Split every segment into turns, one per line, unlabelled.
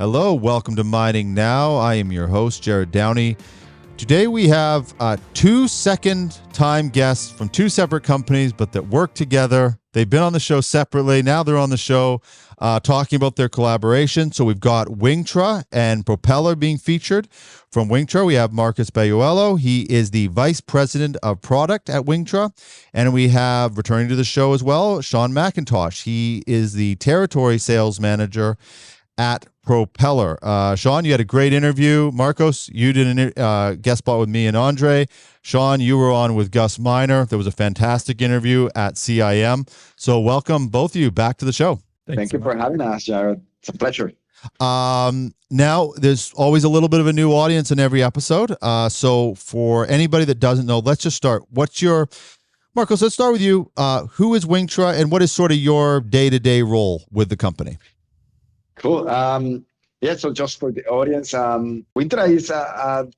Hello, welcome to Mining Now. I am your host, Jared Downey. Today we have two second-time guests from two separate companies, but that work together. They've been on the show separately. Now they're on the show talking about their collaboration. So we've got Wingtra and Propeller being featured. From Wingtra, we have Marcus Bayuelo. He is the Vice President of Product at Wingtra. And we have, returning to the show as well, Shaun MacIntosh. He is the Territory Sales Manager at Propeller. Shaun, you had a great interview. Marcos, you did a guest spot with me and Andre. Shaun, you were on with Gus Miner. There was a fantastic interview at CIM. So welcome both of you back to the show.
Thank you for having us, Jared. It's a pleasure.
Now, there's always a little bit of a new audience in every episode. So for anybody that doesn't know, let's just start. Marcos, let's start with you. Who is Wingtra and what is sort of your day-to-day role with the company?
Cool. So just for the audience, Wingtra is a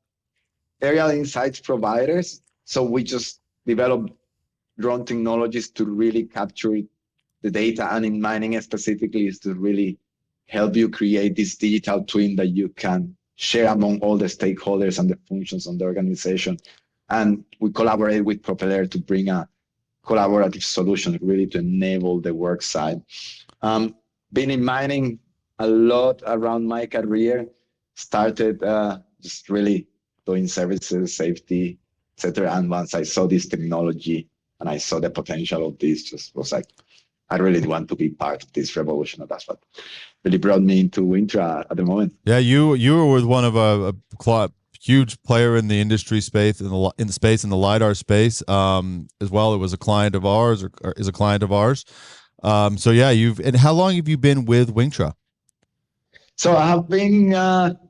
aerial insights providers. So we just develop drone technologies to really capture the data, and in mining specifically is to really help you create this digital twin that you can share among all the stakeholders and the functions on the organization. And we collaborate with Propeller to bring a collaborative solution really to enable the work side. Been in mining a lot around my career, started just really doing services, safety, etc. And once I saw this technology and I saw the potential of this, just was like, I really want to be part of this revolution. And that's what really brought me into Wingtra at the moment.
Yeah, you were with one of a huge player in the industry space, in the lidar space, as well. It was a client of ours, or is a client of ours. So yeah, and how long have you been with Wingtra?
So I have been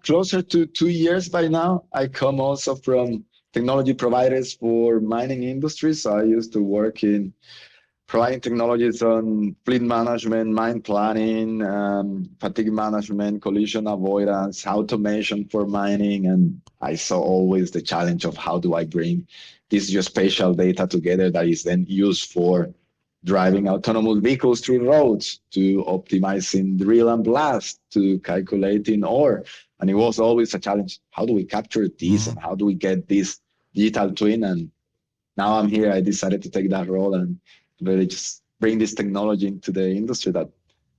closer to 2 years by now. I come also from technology providers for mining industries. So I used to work in providing technologies on fleet management, mine planning, fatigue management, collision avoidance, automation for mining. And I saw always the challenge of how do I bring this geospatial data together that is then used for driving autonomous vehicles through roads, to optimizing drill and blast, to calculating ore. And it was always a challenge. How do we capture this and how do we get this digital twin? And now I'm here. I decided to take that role and really just bring this technology into the industry that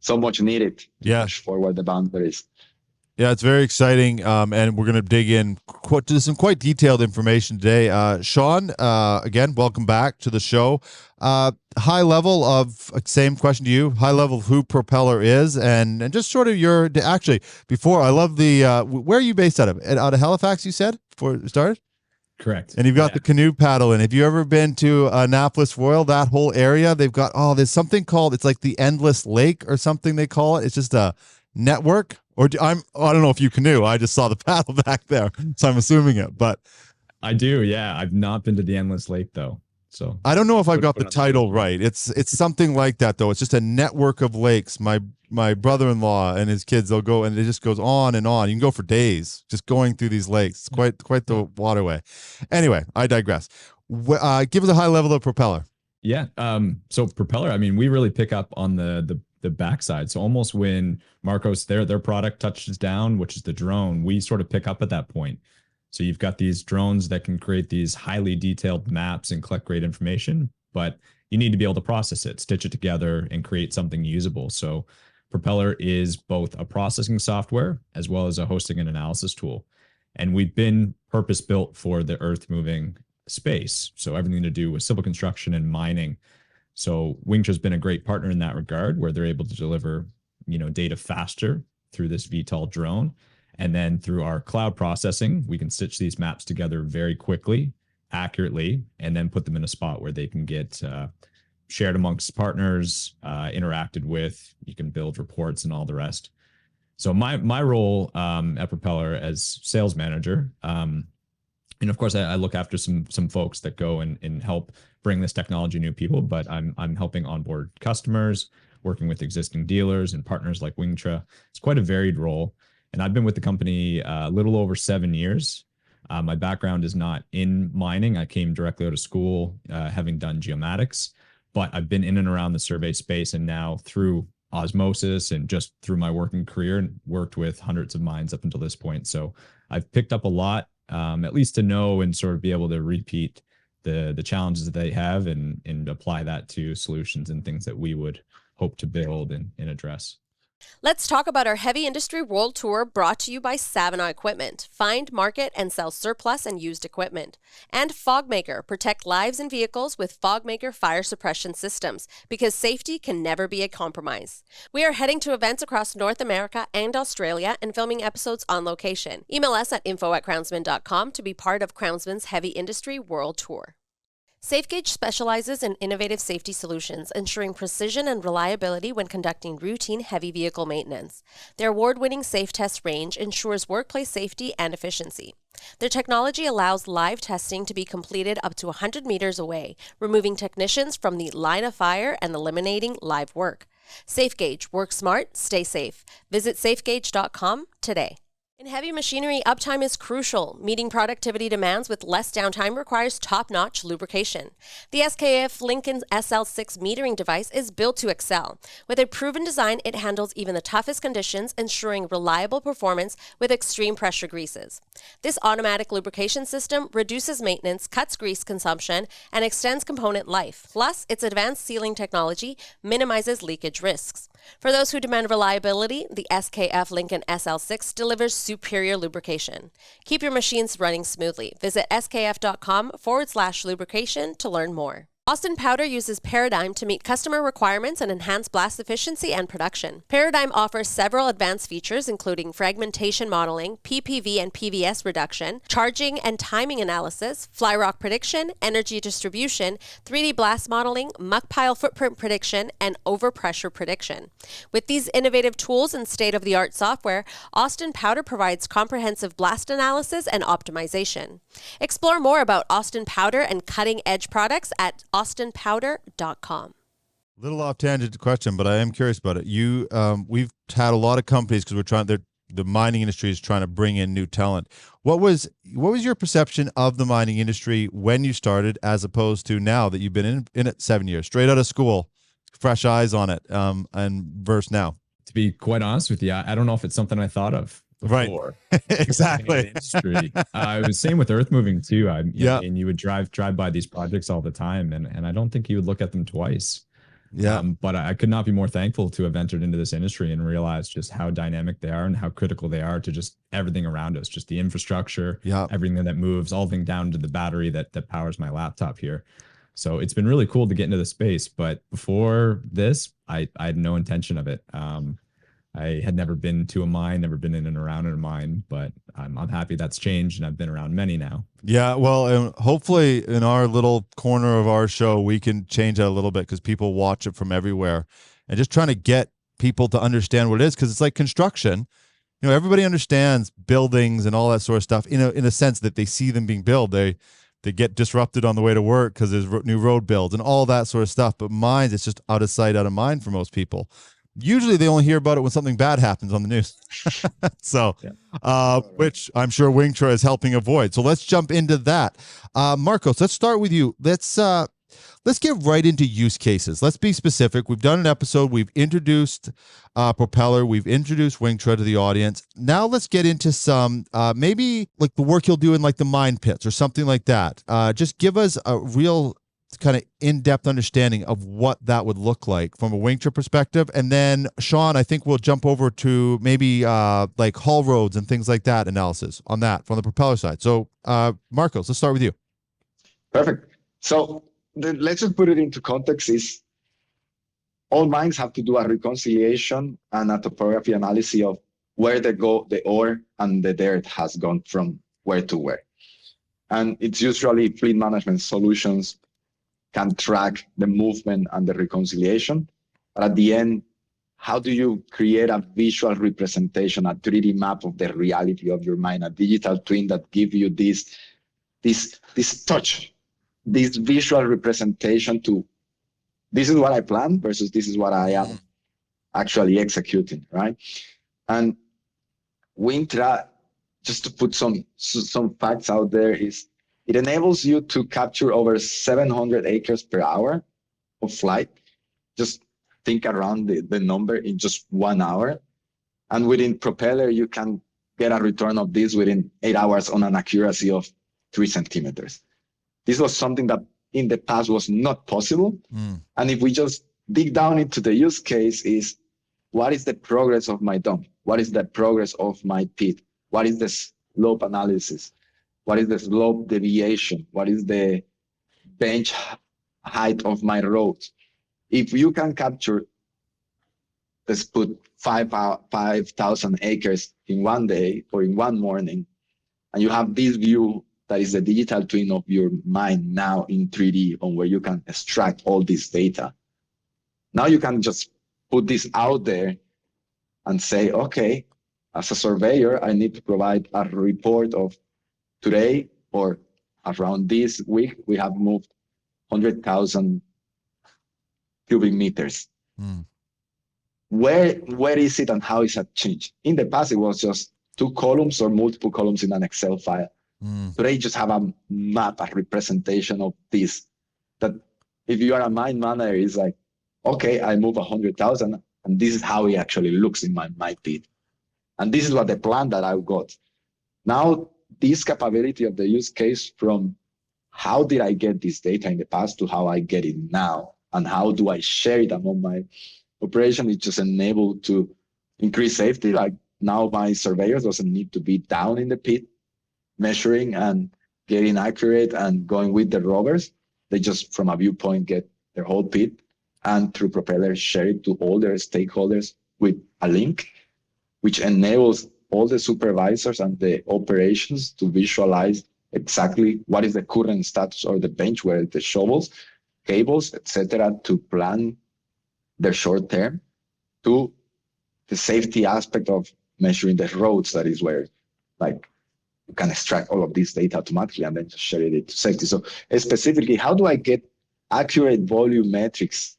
so much needed to push forward the boundaries.
Yeah, it's very exciting, and we're going to dig in to some quite detailed information today. Shaun, again, welcome back to the show. High level of, same question to you, high level of who Propeller is, and just sort of actually, before, I love where are you based out of? Out of Halifax, you said, before we started?
Correct.
And you've got the canoe paddle in. Have you ever been to Annapolis Royal, that whole area? They've got, there's something called, it's like the Endless Lake or something they call it. It's just a network. Or I don't know if you canoe. I just saw the paddle back there, so I'm assuming it. But
I do, yeah. I've not been to the Endless Lake though, so
I don't know if I've got the title right. It's something like that though. It's just a network of lakes. My brother-in-law and his kids, they'll go and it just goes on and on. You can go for days just going through these lakes. It's quite the waterway. Anyway, I digress. Give us a high level of Propeller.
Yeah. So Propeller, I mean, we really pick up on the backside. So almost when Marcos, their product touches down, which is the drone, we sort of pick up at that point. So you've got these drones that can create these highly detailed maps and collect great information, but you need to be able to process it, stitch it together, and create something usable. So Propeller is both a processing software as well as a hosting and analysis tool. And we've been purpose-built for the earth-moving space. So everything to do with civil construction and mining. So Wingtra has been a great partner in that regard, where they're able to deliver, data faster through this VTOL drone. And then through our cloud processing, we can stitch these maps together very quickly, accurately, and then put them in a spot where they can get shared amongst partners, interacted with. You can build reports and all the rest. So my role at Propeller as sales manager, and of course, I look after some folks that go and help bring this technology to new people, but I'm helping onboard customers, working with existing dealers and partners like Wingtra. It's quite a varied role. And I've been with the company a little over 7 years. My background is not in mining. I came directly out of school, having done geomatics, but I've been in and around the survey space. And now through osmosis and just through my working career, and worked with hundreds of mines up until this point. So I've picked up a lot, at least to know and sort of be able to repeat the challenges that they have and apply that to solutions and things that we would hope to build and address.
Let's talk about our Heavy Industry World Tour, brought to you by Savona Equipment. Find, market, and sell surplus and used equipment. And FogMaker. Protect lives and vehicles with FogMaker fire suppression systems, because safety can never be a compromise. We are heading to events across North America and Australia and filming episodes on location. Email us at info@crownsman.com to be part of Crownsman's Heavy Industry World Tour. SafeGauge specializes in innovative safety solutions, ensuring precision and reliability when conducting routine heavy vehicle maintenance. Their award-winning Safe Test range ensures workplace safety and efficiency. Their technology allows live testing to be completed up to 100 meters away, removing technicians from the line of fire and eliminating live work. SafeGauge. Work smart, stay safe. Visit safegauge.com today. In heavy machinery, uptime is crucial. Meeting productivity demands with less downtime requires top-notch lubrication. The SKF Lincoln SL6 metering device is built to excel. With a proven design, it handles even the toughest conditions, ensuring reliable performance with extreme pressure greases. This automatic lubrication system reduces maintenance, cuts grease consumption, and extends component life. Plus, its advanced sealing technology minimizes leakage risks. For those who demand reliability, the SKF Lincoln SL6 delivers superior lubrication. Keep your machines running smoothly. Visit skf.com/lubrication to learn more. Austin Powder uses Paradigm to meet customer requirements and enhance blast efficiency and production. Paradigm offers several advanced features, including fragmentation modeling, PPV and PVS reduction, charging and timing analysis, fly rock prediction, energy distribution, 3D blast modeling, muck pile footprint prediction, and overpressure prediction. With these innovative tools and state-of-the-art software, Austin Powder provides comprehensive blast analysis and optimization. Explore more about Austin Powder and cutting-edge products at austinpowder.com.
Little off tangent question, but I am curious about it. We've had a lot of companies because the mining industry is trying to bring in new talent. What was your perception of the mining industry when you started, as opposed to now that you've been in it 7 years, straight out of school, fresh eyes on it, and versus now?
To be quite honest with you, I don't know if it's something I thought of before.
Right. Exactly.
Industry. I was same with earth moving too. And you would drive by these projects all the time, and I don't think you would look at them twice.
Yeah.
But I could not be more thankful to have entered into this industry and realized just how dynamic they are and how critical they are to just everything around us, just the infrastructure, everything that moves, all the way down to the battery that powers my laptop here. So it's been really cool to get into the space. But before this, I had no intention of it. I had never been to a mine, never been in and around in a mine, but I'm happy that's changed, and I've been around many now.
Yeah, well, hopefully in our little corner of our show, we can change that a little bit, because people watch it from everywhere, and just trying to get people to understand what it is, because it's like construction. You know, everybody understands buildings and all that sort of stuff in a sense that they see them being built. They get disrupted on the way to work because there's new road builds and all that sort of stuff. But mines, it's just out of sight, out of mind for most people. Usually they only hear about it when something bad happens on the news. So, which I'm sure Wingtra is helping avoid. So let's jump into that. Marcos, let's start with you. Let's get right into use cases. Let's be specific. We've done an episode. We've introduced Propeller. We've introduced Wingtra to the audience. Now let's get into some, maybe like the work you'll do in like the mine pits or something like that. Just give us a real kind of in-depth understanding of what that would look like from a Wingtra perspective. And then Shaun, I think we'll jump over to maybe like haul roads and things like that analysis on that from the Propeller side. So Marcos, let's start with you.
Perfect. So let's just put it into context. Is all mines have to do a reconciliation and a topography analysis of where the ore and the dirt has gone from where to where. And it's usually fleet management solutions can track the movement and the reconciliation. But at the end, how do you create a visual representation, a 3D map of the reality of your mine, a digital twin that give you this touch, this visual representation to this is what I planned versus this is what I am actually executing, right? And Wingtra, just to put some facts out there, is it enables you to capture over 700 acres per hour of flight. Just think around the number in just 1 hour. And within Propeller, you can get a return of this within 8 hours on an accuracy of 3 centimeters. This was something that in the past was not possible. And if we just dig down into the use case is, what is the progress of my dump? What is the progress of my pit? What is the slope analysis? What is the slope deviation? What is the bench height of my road? If you can capture, let's put 5,000 acres in one day or in one morning, and you have this view that is the digital twin of your mind now in 3D, on where you can extract all this data. Now you can just put this out there and say, okay, as a surveyor, I need to provide a report of today or around this week, we have moved 100,000 cubic meters. Where is it and how is that changed? In the past, it was just 2 columns or multiple columns in an Excel file. Today, you just have a map, a representation of this. That if you are a mine manager, it's like, okay, I move 100,000, and this is how it actually looks in my pit. And this is what the plan that I got. Now, this capability of the use case from how did I get this data in the past to how I get it now, and how do I share it among my operation, is just enabled to increase safety. Like now my surveyors doesn't need to be down in the pit, measuring and getting accurate and going with the rovers. They just from a viewpoint get their whole pit, and through Propeller share it to all their stakeholders with a link, which enables all the supervisors and the operations to visualize exactly what is the current status or the bench, where the shovels, cables, etc., to plan their short term, to the safety aspect of measuring the roads. That is where, like, you can extract all of this data automatically and then just share it to safety. So specifically, how do I get accurate volume metrics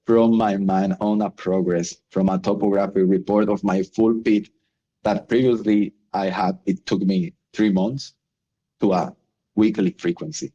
from my mine on a progress, from a topographic report of my full pit that previously it took me 3 months, to a weekly frequency?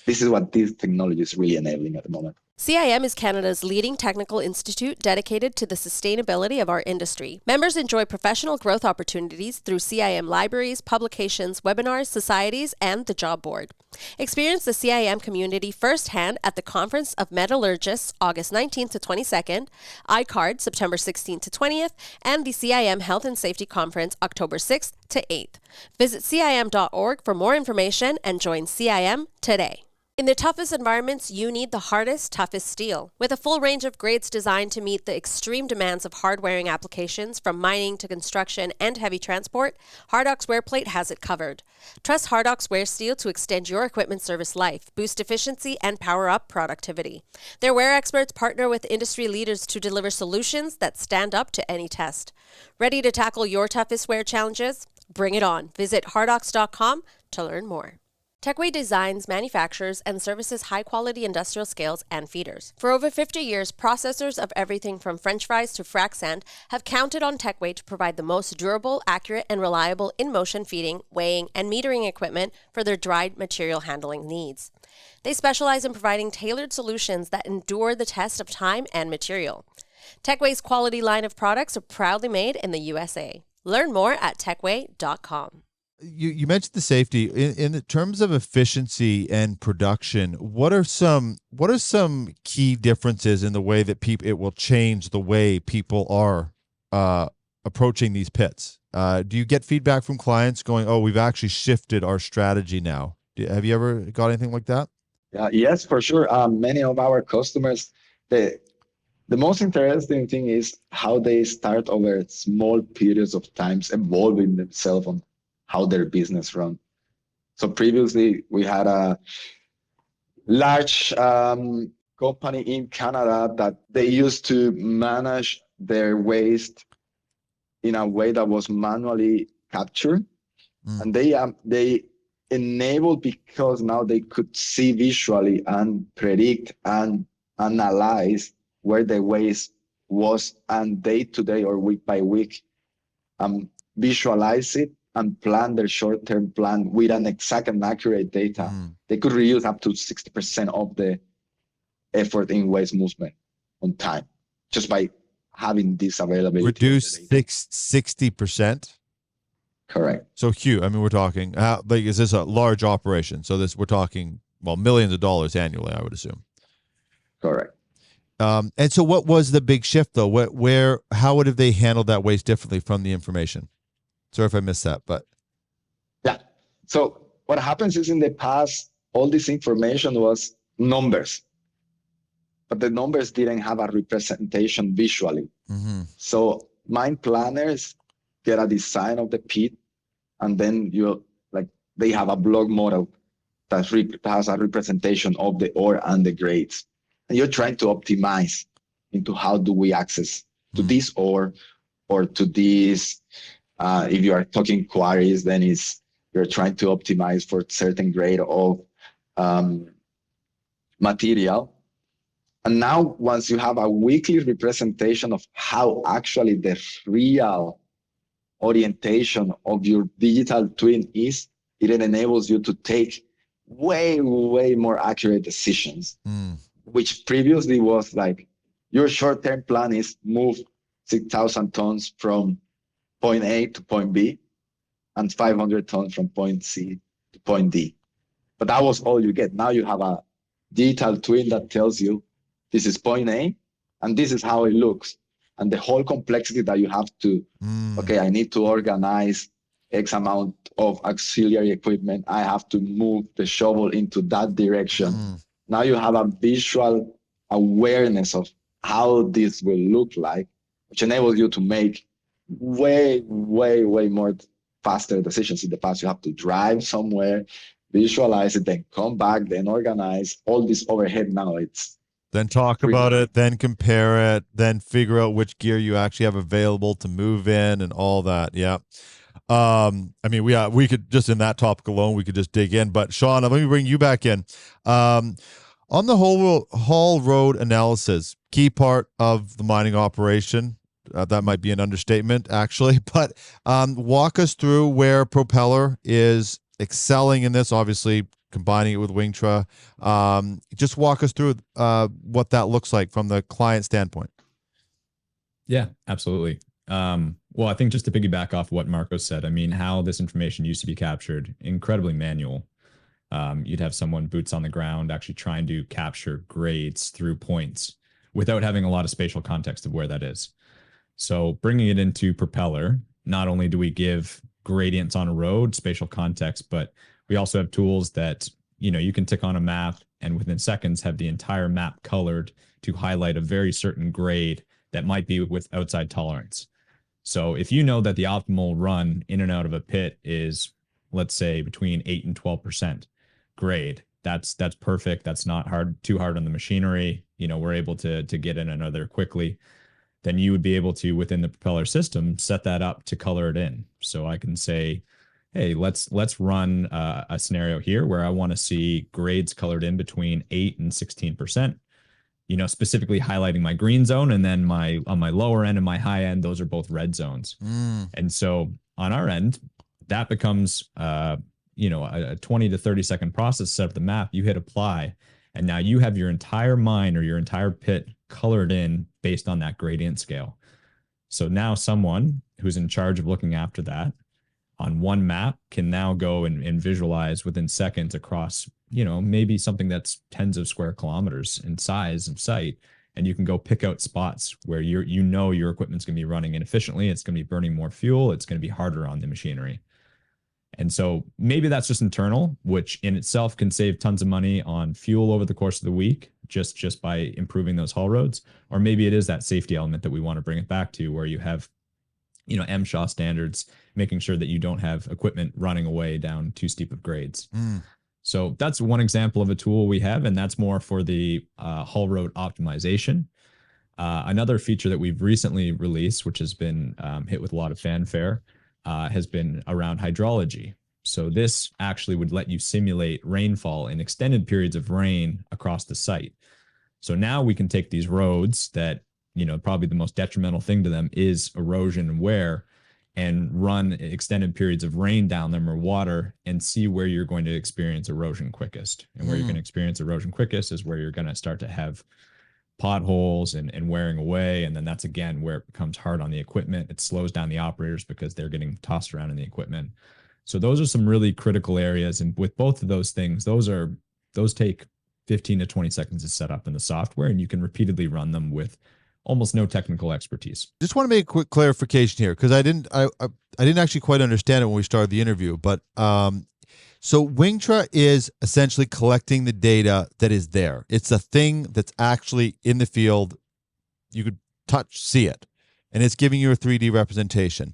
This is what this technology is really enabling at the moment.
CIM is Canada's leading technical institute dedicated to the sustainability of our industry. Members enjoy professional growth opportunities through CIM libraries, publications, webinars, societies, and the job board. Experience the CIM community firsthand at the Conference of Metallurgists, August 19th to 22nd, ICARD, September 16th to 20th, and the CIM Health and Safety Conference, October 6th to 8th. Visit CIM.org for more information and join CIM today. In the toughest environments, you need the hardest, toughest steel. With a full range of grades designed to meet the extreme demands of hard-wearing applications, from mining to construction and heavy transport, Hardox Wearplate has it covered. Trust Hardox Wear Steel to extend your equipment service life, boost efficiency, and power up productivity. Their wear experts partner with industry leaders to deliver solutions that stand up to any test. Ready to tackle your toughest wear challenges? Bring it on. Visit hardox.com to learn more. Techway designs, manufactures, and services high-quality industrial scales and feeders. For over 50 years, processors of everything from French fries to frac sand have counted on Techway to provide the most durable, accurate, and reliable in-motion feeding, weighing, and metering equipment for their dried material handling needs. They specialize in providing tailored solutions that endure the test of time and material. Techway's quality line of products are proudly made in the USA. Learn more at techway.com.
You mentioned the safety in the terms of efficiency and production. What are some key differences in the way that it will change the way people are approaching these pits? Do you get feedback from clients going, "Oh, we've actually shifted our strategy now"? Have you ever got anything like that?
Yes, for sure. Many of our customers, the most interesting thing is how they start over small periods of times evolving themselves on how their business run. So previously we had a large company in Canada that they used to manage their waste in a way that was manually captured. And they enabled, because now they could see visually and predict and analyze where the waste was, and day to day or week by week visualize it and plan their short-term plan with an exact and accurate data. They could reuse up to 60% of the effort in waste movement on time. just by having this availability.
Reduce 60%.
Correct.
So huge. I mean, we're talking, like, is this a large operation? So we're talking, well, millions of dollars annually, I would assume.
Correct.
And so what was the big shift though? How would have they handled that waste differently from the information? Sorry if I missed that, but.
Yeah. So what happens is in the past, all this information was numbers, but the numbers didn't have a representation visually.
Mm-hmm.
So mine planners get a design of the pit, and then they have a block model that has a representation of the ore and the grades. And you're trying to optimize into how do we access to this ore or to this. If you are talking quarries, then you're trying to optimize for certain grade of material. And now, once you have a weekly representation of how actually the real orientation of your digital twin is, it enables you to take way, way more accurate decisions, which previously was like your short-term plan is move 6,000 tons from point A to point B and 500 tons from point C to point D. But that was all you get. Now you have a digital twin that tells you this is point A and this is how it looks. And the whole complexity that you have to, okay, I need to organize X amount of auxiliary equipment. I have to move the shovel into that direction. Now you have a visual awareness of how this will look like, which enables you to make way, way, way more faster decisions. In the past, you have to drive somewhere, visualize it, then come back, then organize all this overhead. Now it's
then talk about it, then compare it, then figure out which gear you actually have available to move in and all that. Yeah. I mean, we could just in that topic alone, we could just dig in, but Shaun, let me bring you back in. On the haul road analysis, key part of the mining operation, that might be an understatement actually, but walk us through where Propeller is excelling in this, obviously combining it with Wingtra. Just walk us through what that looks like from the client standpoint.
Yeah, absolutely. Well, I think just to piggyback off what Marco said, I mean, how this information used to be captured, incredibly manual. You'd have someone boots on the ground actually trying to capture grades through points without having a lot of spatial context of where that is. So bringing it into Propeller, not only do we give gradients on a road, spatial context, but we also have tools that, you can tick on a map and within seconds have the entire map colored to highlight a very certain grade that might be with outside tolerance. So if you know that the optimal run in and out of a pit is, let's say, between 8 and 12% grade, that's perfect. That's not too hard on the machinery. We're able to get in another quickly. Then you would be able to, within the Propeller system, set that up to color it in. So I can say, hey, let's run a scenario here where I want to see grades colored in between 8 and 16%. Specifically highlighting my green zone, and then on my lower end and my high end, those are both red zones. And so on our end, that becomes a 20 to 30 second process to set up the map. You hit apply, and now you have your entire mine or your entire pit colored in based on that gradient scale. So now someone who's in charge of looking after that on one map can now go and visualize within seconds across, maybe something that's tens of square kilometers in size of site. And you can go pick out spots where your equipment's going to be running inefficiently. It's going to be burning more fuel. It's going to be harder on the machinery. And so maybe that's just internal, which in itself can save tons of money on fuel over the course of the week, just by improving those haul roads. Or maybe it is that safety element that we want to bring it back to, where you have, MSHA standards, making sure that you don't have equipment running away down too steep of grades. So that's one example of a tool we have, and that's more for the haul road optimization. Another feature that we've recently released, which has been hit with a lot of fanfare, has been around hydrology. So this actually would let you simulate rainfall in extended periods of rain across the site. So now we can take these roads that, probably the most detrimental thing to them is erosion and wear, and run extended periods of rain down them or water and see where you're going to experience erosion quickest. And where you're going to experience erosion quickest is where you're going to start to have potholes and wearing away. And then that's again where it becomes hard on the equipment. It slows down the operators because they're getting tossed around in the equipment. So those are some really critical areas. And with both of those things, those take 15 to 20 seconds to set up in the software, and you can repeatedly run them with almost no technical expertise.
Just want to make a quick clarification here, because I didn't actually quite understand it when we started the interview. But so Wingtra is essentially collecting the data that is there. It's a thing that's actually in the field. You could touch, see it, and it's giving you a 3D representation.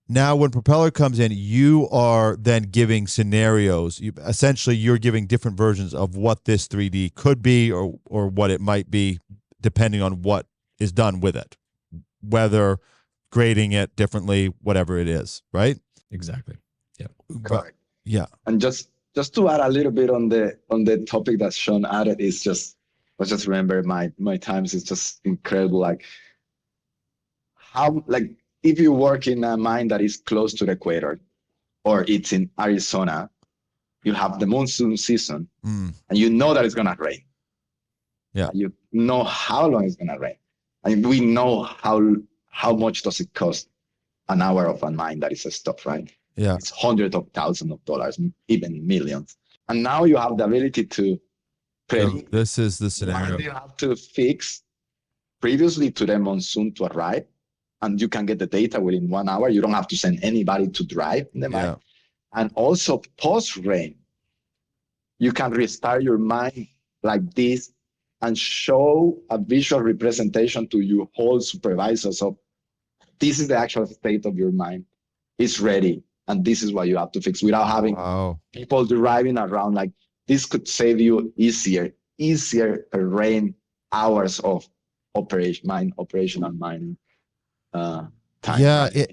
Now, when Propeller comes in, you are then giving scenarios. Essentially, you're giving different versions of what this 3D could be or what it might be, depending on what is done with it, whether grading it differently, whatever it is, right?
Exactly. Yeah.
Correct.
Yeah.
And just to add a little bit on the topic that Shaun added, is just, let's just remember my times is just incredible. Like how, like, if you work in a mine that is close to the equator, or it's in Arizona, you have the monsoon season, and you know that it's gonna rain.
Yeah.
You know how long it's gonna rain. And we know how much does it cost an hour of a mine that is stopped, right?
Yeah.
It's hundreds of thousands of dollars, even millions. And now you have the ability to predict.
So this is the scenario.
What you have to fix previously to the monsoon to arrive, and you can get the data within 1 hour. You don't have to send anybody to drive in the mine.
Yeah.
And also post-rain, you can restart your mine like this and show a visual representation to your whole supervisors of this is the actual state of your mine. It's ready. And this is what you have to fix, without having people driving around. Like, this could save you easier per rain hours of operational mining time.
Yeah,
right?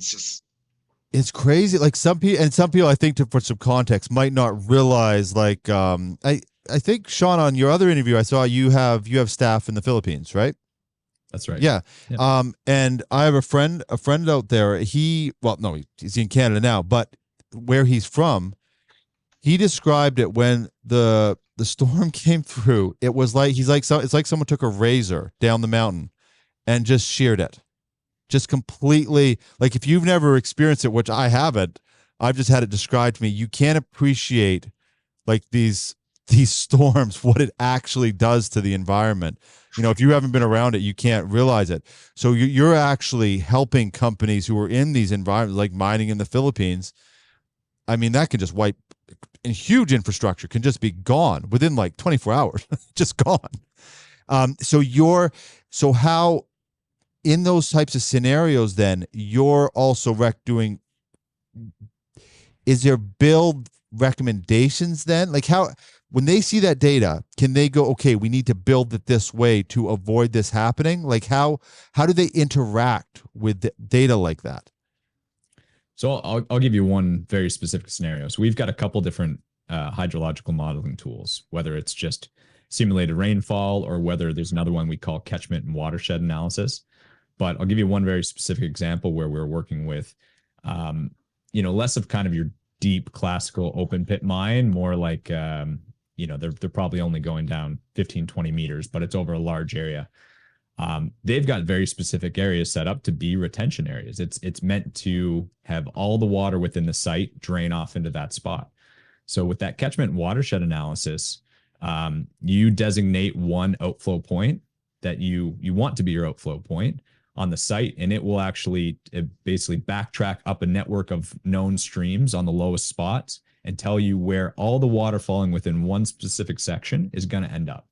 it's crazy. Like some people, I think, for some context, might not realize. Like, I think, Shaun, on your other interview, I saw you have staff in the Philippines, right?
That's right.
Yeah.
Yeah.
And I have a friend out there. He's in Canada now, but where he's from, he described it when the storm came through. It was like, it's like someone took a razor down the mountain and just sheared it. Just completely, like, if you've never experienced it, which I haven't, I've just had it described to me. You can't appreciate, like, these storms, what it actually does to the environment. You know, if you haven't been around it, you can't realize it. So you're actually helping companies who are in these environments, like mining in the Philippines. I mean, that can just wipe, and huge infrastructure can just be gone within like 24 hours, just gone. So how, in those types of scenarios, then you're also doing, is there build recommendations then? Like, how, when they see that data, can they go, okay, we need to build it this way to avoid this happening? Like, how do they interact with data like that?
So I'll give you one very specific scenario. So we've got a couple different hydrological modeling tools, whether it's just simulated rainfall or whether there's another one we call catchment and watershed analysis. But I'll give you one very specific example where we're working with, less of kind of your deep classical open pit mine, more like, they're probably only going down 15, 20 meters, but it's over a large area. They've got very specific areas set up to be retention areas. It's meant to have all the water within the site drain off into that spot. So with that catchment watershed analysis, you designate one outflow point that you want to be your outflow point on the site, and it will actually basically backtrack up a network of known streams on the lowest spots and tell you where all the water falling within one specific section is going to end up.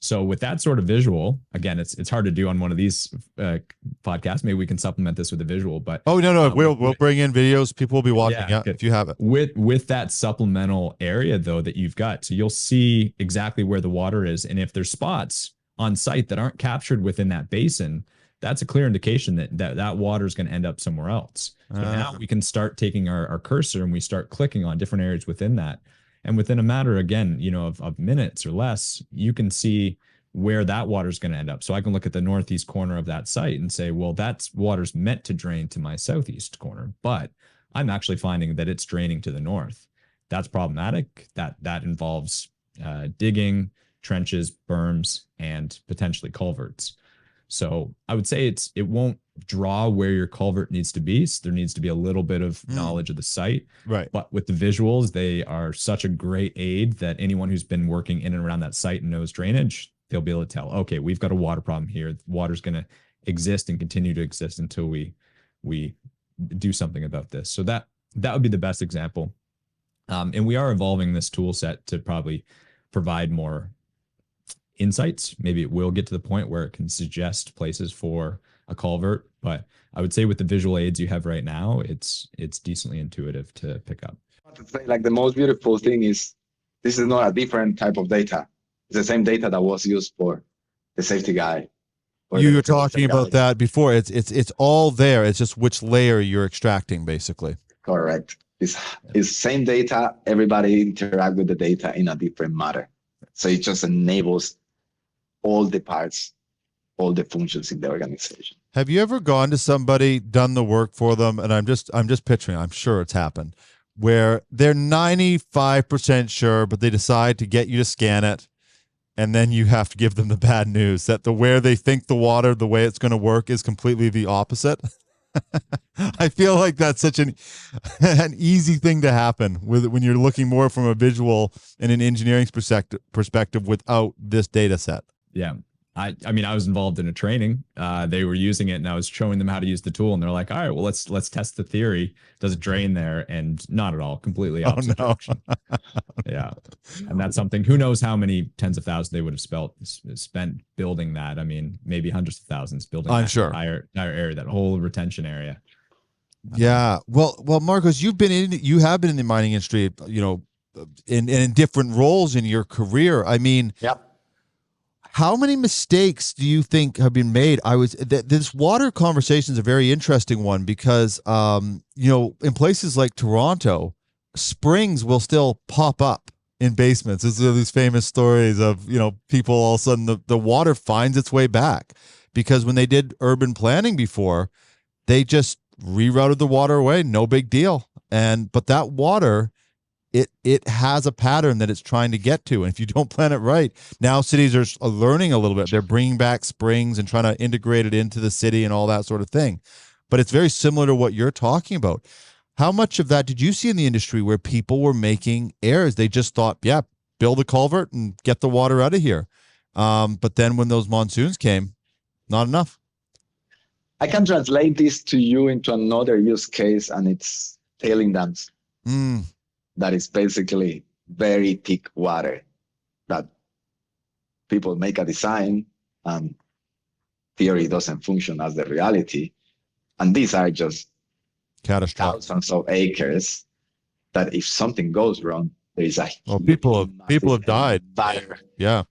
So with that sort of visual, again, it's hard to do on one of these podcasts. Maybe we can supplement this with a visual. But
we'll bring in videos. People will be watching. Yeah, if you have it.
With that supplemental area though that you've got, so you'll see exactly where the water is, and if there's spots on site that aren't captured within that basin, that's a clear indication that water is going to end up somewhere else. So now we can start taking our cursor and we start clicking on different areas within that. And within a matter, again, of minutes or less, you can see where that water is going to end up. So I can look at the northeast corner of that site and say, well, that's water's meant to drain to my southeast corner, but I'm actually finding that it's draining to the north. That's problematic. That involves digging, trenches, berms, and potentially culverts. So I would say it won't draw where your culvert needs to be. So there needs to be a little bit of knowledge of the site.
Right.
But with the visuals, they are such a great aid that anyone who's been working in and around that site and knows drainage, they'll be able to tell, okay, we've got a water problem here. Water's going to exist and continue to exist until we do something about this. So that would be the best example. And we are evolving this tool set to probably provide more insights. Maybe it will get to the point where it can suggest places for a culvert, but I would say with the visual aids you have right now, it's decently intuitive to pick up.
Like the most beautiful thing is this is not a different type of data. It's the same data that was used for the safety guy.
You were talking about that before. It's all there. It's just which layer you're extracting, basically.
Correct. It's same data. Everybody interact with the data in a different manner. So it just enables all the parts, all the functions in the organization.
Have you ever gone to somebody, done the work for them, and I'm just picturing, I'm sure it's happened, where they're 95% sure, but they decide to get you to scan it, and then you have to give them the bad news that where they think the way it's going to work is completely the opposite? I feel like that's such an easy thing to happen when you're looking more from a visual and an engineering perspective without this data set.
Yeah. I mean, I was involved in a training. They were using it and I was showing them how to use the tool and they're like, all right, well, let's test the theory. Does it drain there? And not at all, completely opposite direction. Yeah. And that's something, who knows how many tens of thousands they would have spent building that. I mean, maybe hundreds of thousands building that entire area, that whole retention area.
Yeah. Well, Marcos, you have been in the mining industry, in different roles in your career. I mean,
yep.
How many mistakes do you think have been made? This water conversation is a very interesting one because, in places like Toronto, springs will still pop up in basements. There's these famous stories of, people all of a sudden the water finds its way back because when they did urban planning before, they just rerouted the water away. No big deal. But that water, it has a pattern that it's trying to get to. And if you don't plan it right, now cities are learning a little bit. They're bringing back springs and trying to integrate it into the city and all that sort of thing. But it's very similar to what you're talking about. How much of that did you see in the industry where people were making errors? They just thought, yeah, build a culvert and get the water out of here. But then when those monsoons came, not enough.
I can translate this to you into another use case, and it's tailing dams. That is basically very thick water that people make a design and theory doesn't function as the reality. And these are just
catastrophic
thousands of acres that if something goes wrong, there is a
people have died.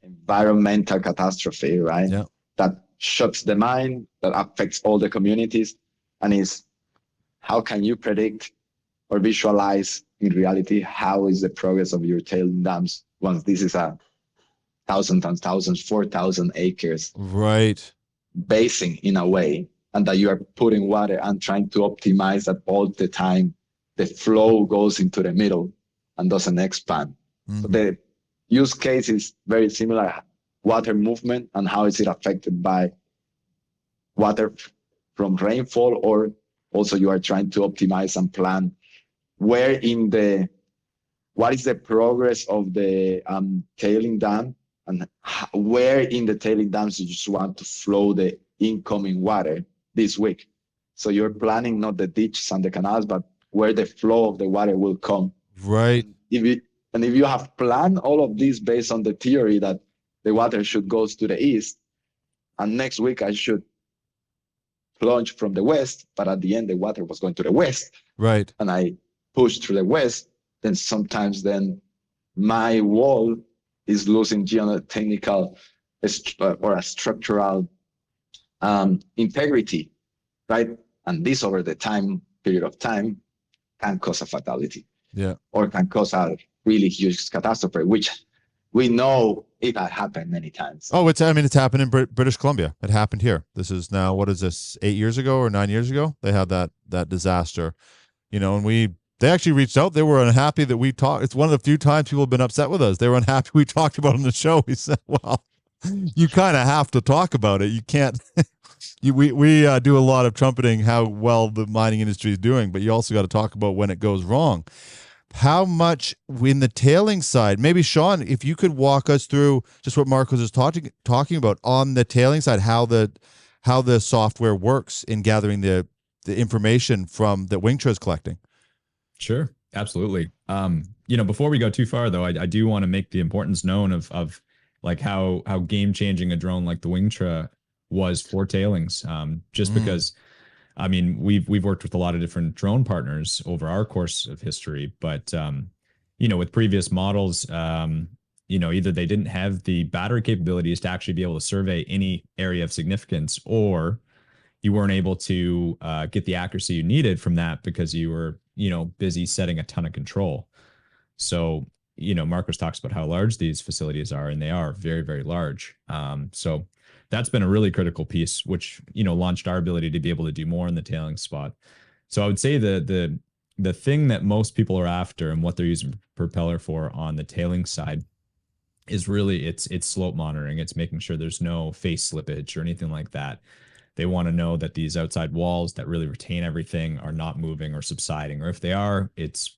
Environmental catastrophe, right?
Yeah.
That shuts the mine, that affects all the communities, and how can you predict or visualize in reality how is the progress of your tailing dams once this is a 4,000 acres basin in a way, and that you are putting water and trying to optimize that all the time the flow goes into the middle and doesn't expand. So the use case is very similar. Water movement and how is it affected by water from rainfall, or also you are trying to optimize and plan what is the progress of the tailing dam, and where in the tailing dams you just want to flow the incoming water this week. So you're planning not the ditches and the canals, but where the flow of the water will come.
Right.
If you have planned all of this based on the theory that the water should go to the east, and next week I should plunge from the west, but at the end the water was going to the west.
Right.
And I push through the west, then sometimes my wall is losing geotechnical or a structural integrity, right? And this over the period of time can cause a fatality.
Yeah. Or
can cause a really huge catastrophe, which we know it had happened many times.
Oh, it's happened in British Columbia. It happened here. This is now, what is this, 8 years ago or 9 years ago? They had that disaster, and we They actually reached out. They were unhappy that we talked. It's one of the few times people have been upset with us. They were unhappy we talked about it on the show. We said, well, you kind of have to talk about it. You can't. We do a lot of trumpeting how well the mining industry is doing, but you also got to talk about when it goes wrong. How much in the tailing side, maybe Shaun, if you could walk us through just what Marcos is talking about on the tailing side, how the software works in gathering the information from that Wingtra is collecting.
Sure, absolutely. Before we go too far though, I do want to make the importance known of like how game changing a drone like the Wingtra was for tailings. Because I mean, we've worked with a lot of different drone partners over our course of history, but with previous models, either they didn't have the battery capabilities to actually be able to survey any area of significance, or you weren't able to get the accuracy you needed from that because you were, busy setting a ton of control. So, Marcos talks about how large these facilities are, and they are very, very large. So that's been a really critical piece, which, launched our ability to be able to do more in the tailing spot. So I would say the thing that most people are after and what they're using Propeller for on the tailing side is really it's slope monitoring. It's making sure there's no face slippage or anything like that. They want to know that these outside walls that really retain everything are not moving or subsiding, or if they are, it's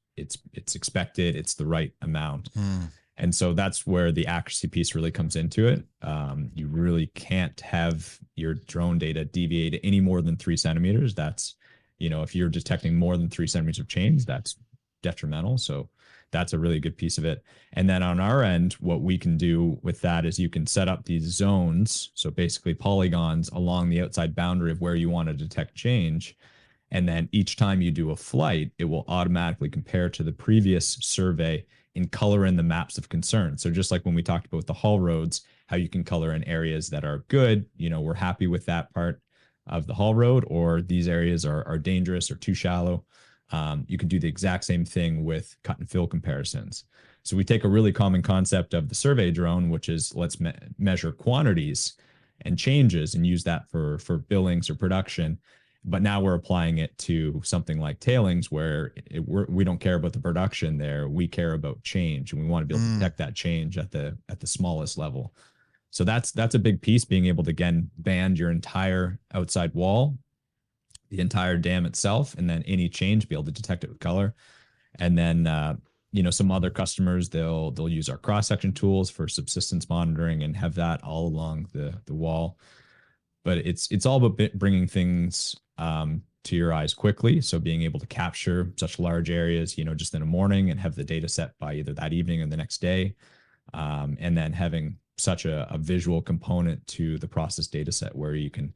expected, it's the right amount. And so that's where the accuracy piece really comes into it. You really can't have your drone data deviate any more than 3 centimeters. That's, if you're detecting more than 3 centimeters of change, that's detrimental. So that's a really good piece of it. And then on our end, what we can do with that is you can set up these zones. So basically polygons along the outside boundary of where you want to detect change. And then each time you do a flight, it will automatically compare to the previous survey and color in the maps of concern. So just like when we talked about the haul roads, how you can color in areas that are good, we're happy with that part of the haul road, or these areas are dangerous or too shallow. You can do the exact same thing with cut and fill comparisons. So we take a really common concept of the survey drone, which is let's measure quantities and changes and use that for billings or production. But now we're applying it to something like tailings, where we don't care about the production there. We care about change, and we want to be able to detect that change at the smallest level. So that's a big piece, being able to, again, band your entire outside wall, the entire dam itself, and then any change, be able to detect it with color. And then, some other customers, they'll use our cross-section tools for subsistence monitoring and have that all along the wall. But it's all about bringing things to your eyes quickly. So being able to capture such large areas, just in a morning, and have the data set by either that evening or the next day. And then having such a visual component to the process data set where you can,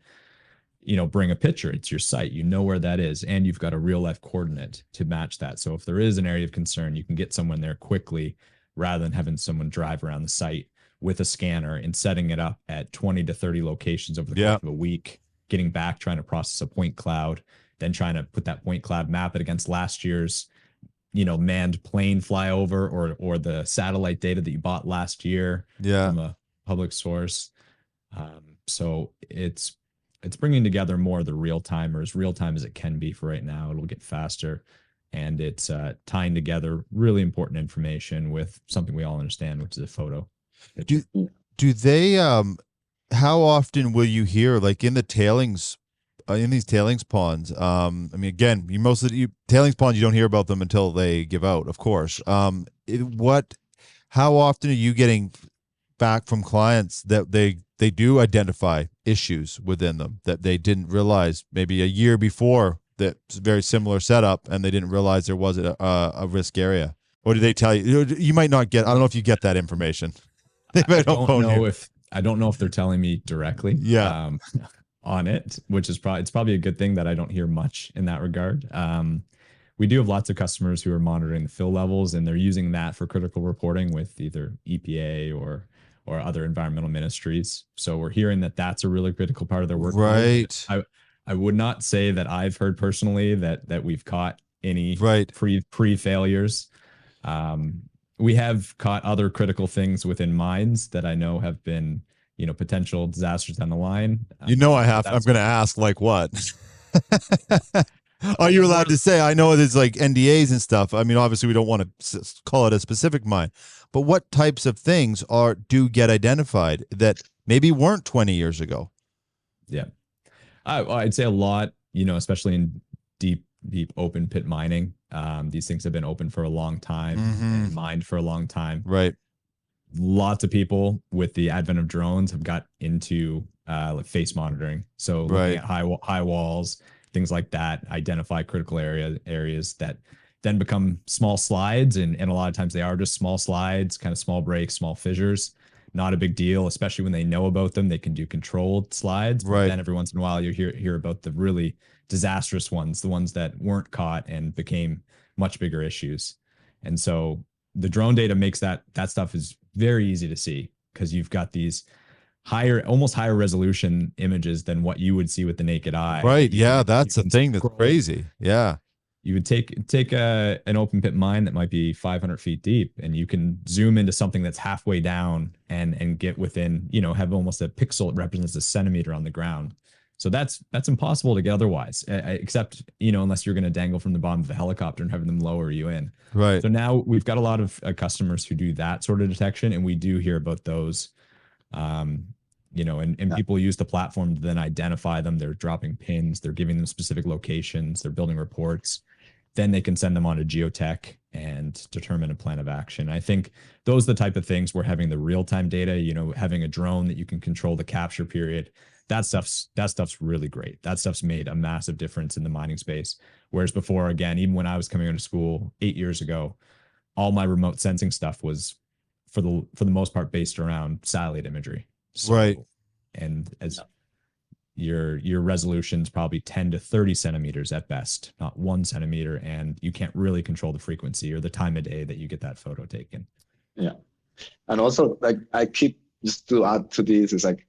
bring a picture. It's your site, where that is, and you've got a real life coordinate to match that. So if there is an area of concern, you can get someone there quickly, rather than having someone drive around the site with a scanner and setting it up at 20 to 30 locations over the course of a week, getting back, trying to process a point cloud, then trying to put that point cloud, map it against last year's, manned plane flyover or the satellite data that you bought last year from a public source. So it's bringing together more of the real time, or as real time as it can be for right now. It'll get faster, and it's tying together really important information with something we all understand, which is a photo.
Do they how often will you hear, like in the tailings in these tailings ponds, I mean, again, most of the tailings ponds, you don't hear about them until they give out, of course. How often are you getting back from clients that they do identify issues within them that they didn't realize maybe a year before, that's very similar setup, and they didn't realize there was a risk area? Or do they tell you? You might not get, I don't know if you get that information.
I don't know if they're telling me directly. On it, which is probably a good thing that I don't hear much in that regard. We do have lots of customers who are monitoring the fill levels, and they're using that for critical reporting with either EPA or other environmental ministries. So we're hearing that that's a really critical part of their work.
Right.
I would not say that I've heard personally that we've caught any pre failures. We have caught other critical things within mines that I know have been, potential disasters down the line.
I have. I'm going to ask, like what? Are you allowed to say? I know there's like NDAs and stuff. I mean, obviously, we don't want to call it a specific mine, but what types of things do get identified that maybe weren't 20 years ago?
Yeah, I'd say a lot. Especially in deep open pit mining. These things have been open for a long time and mined for a long time.
Right.
Lots of people with the advent of drones have got into like face monitoring. So looking at high walls, things like that, identify critical areas that then become small slides. And a lot of times they are just small slides, kind of small breaks, small fissures. Not a big deal, especially when they know about them. They can do controlled slides. But then every once in a while you hear about the really disastrous ones, the ones that weren't caught and became much bigger issues. And so the drone data makes that stuff is very easy to see, because you've got these almost higher resolution images than what you would see with the naked eye.
Right. Yeah, that's the thing that's crazy. Yeah.
You would take an open pit mine that might be 500 feet deep, and you can zoom into something that's halfway down and get within, have almost a pixel that represents a centimeter on the ground. So that's impossible to get otherwise, except, unless you're going to dangle from the bottom of the helicopter and have them lower you in.
Right.
So now we've got a lot of customers who do that sort of detection, and we do hear about those. And people use the platform to then identify them. They're dropping pins, they're giving them specific locations, they're building reports. Then they can send them on to geotech and determine a plan of action. I think those are the type of things where having the real-time data, having a drone that you can control the capture period, that stuff's really great. That stuff's made a massive difference in the mining space. Whereas before, again, even when I was coming out of school 8 years ago, all my remote sensing stuff was for the most part based around satellite imagery. So,
right.
And as your resolution's probably 10 to 30 centimeters at best, not 1 centimeter, and you can't really control the frequency or the time of day that you get that photo taken.
Yeah. And also, like, I keep, just to add to this, is like,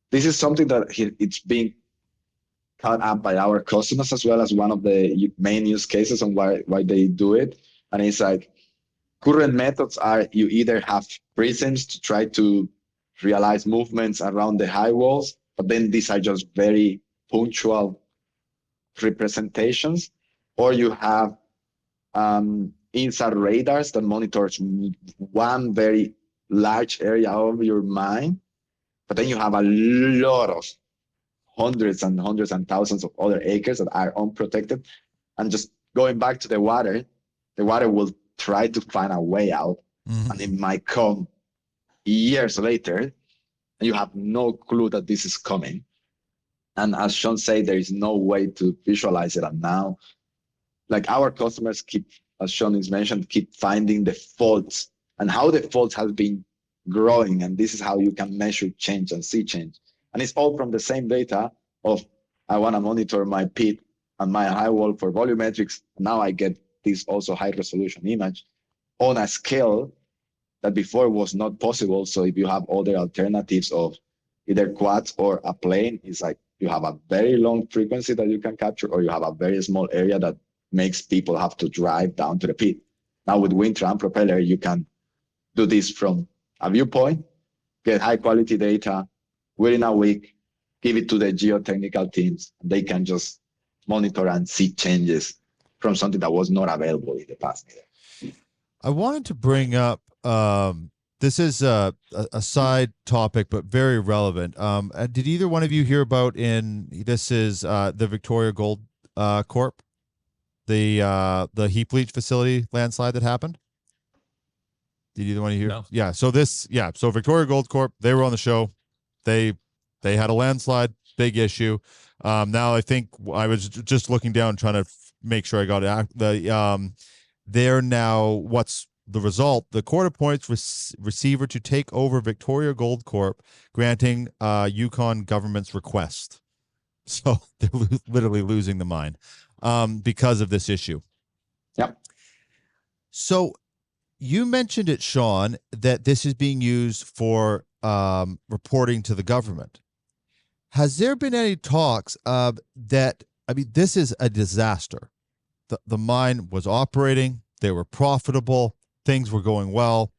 this is something that it's being caught up by our customers as well as one of the main use cases on why they do it. And it's like, current methods are, you either have prisms to try to realize movements around the high walls, but then these are just very punctual representations, or you have inside radars that monitors one very large area of your mine, but then you have a lot of hundreds and thousands of other acres that are unprotected. And just going back to the water will try to find a way out, and it might come years later, and you have no clue that this is coming. And as Shaun said, there is no way to visualize it. And now, like, our customers keep, as Shaun has mentioned, keep finding the faults and how the faults have been growing. And this is how you can measure change and see change. And it's all from the same data of, I want to monitor my pit and my high wall for volumetrics. Now I get this also high resolution image on a scale that before was not possible. So if you have other alternatives of either quads or a plane, it's like you have a very long frequency that you can capture, or you have a very small area that makes people have to drive down to the pit. Now with Wingtra and Propeller, you can do this from a viewpoint, get high quality data within a week, give it to the geotechnical teams. They can just monitor and see changes from something that was not available in the past.
I wanted to bring up, this is a side topic, but very relevant. Did either one of you hear about this is the Victoria Gold Corp, the heap leach facility landslide that happened? Did either one of you hear?
No.
Yeah. So Victoria Gold Corp, they were on the show. They had a landslide, big issue. Now I think I was just looking down trying to make sure I got it. They're now, what's the result? The court appoints receiver to take over Victoria Gold Corp, granting Yukon government's request. So they're literally losing the mine because of this issue.
Yep.
So you mentioned it, Shaun, that this is being used for reporting to the government. Has there been any talks that, I mean, this is a disaster. The mine was operating, they were profitable, things were going well,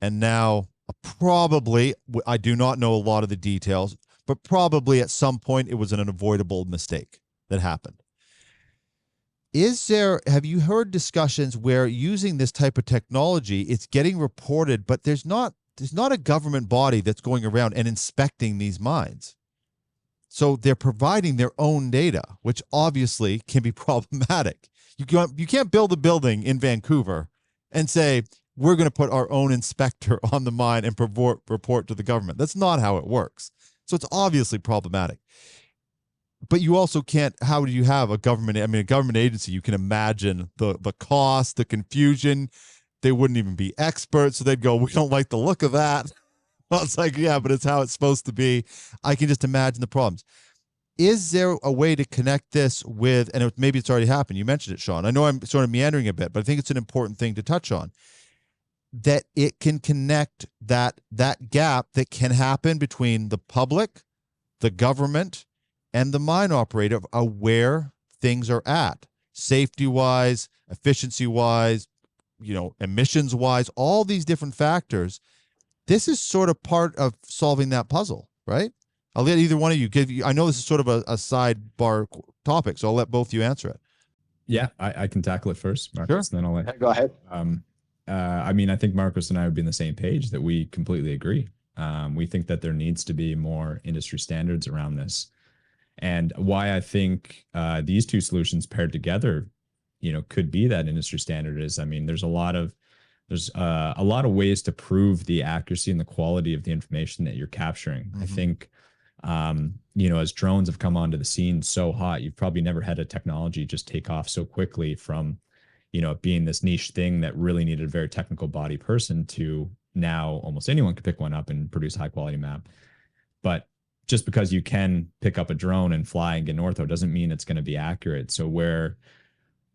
and now probably, I do not know a lot of the details, but probably at some point it was an unavoidable mistake that happened. Have you heard discussions where using this type of technology, it's getting reported, but there's not a government body that's going around and inspecting these mines. So they're providing their own data, which obviously can be problematic. You can't build a building in Vancouver and say, we're going to put our own inspector on the mine and report to the government. That's not how it works. So it's obviously problematic. But you also can't, how do you have a government agency, you can imagine the cost, the confusion. They wouldn't even be experts. So they'd go, we don't like the look of that. Well, it's like, yeah, but it's how it's supposed to be. I can just imagine the problems. Is there a way to connect this with, and maybe it's already happened. You mentioned it, Shaun. I know I'm sort of meandering a bit, but I think it's an important thing to touch on, that it can connect that gap that can happen between the public, the government, and the mine operator of where things are at, safety-wise, efficiency-wise, emissions-wise, all these different factors. This is sort of part of solving that puzzle, right? I'll let either one of you give you. I know this is sort of a sidebar topic, so I'll let both of you answer it.
Yeah, I can tackle it first, Marcos,
Sure.
and then I'll let.
Go ahead.
I think Marcos and I would be on the same page that we completely agree. We think that there needs to be more industry standards around this. And why I think these two solutions paired together, could be that industry standard is, there's a lot of ways to prove the accuracy and the quality of the information that you're capturing. Mm-hmm. I think, as drones have come onto the scene so hot, you've probably never had a technology just take off so quickly from, being this niche thing that really needed a very technical body person to now almost anyone can pick one up and produce a high quality map. But just because you can pick up a drone and fly and get an ortho doesn't mean it's going to be accurate. So where,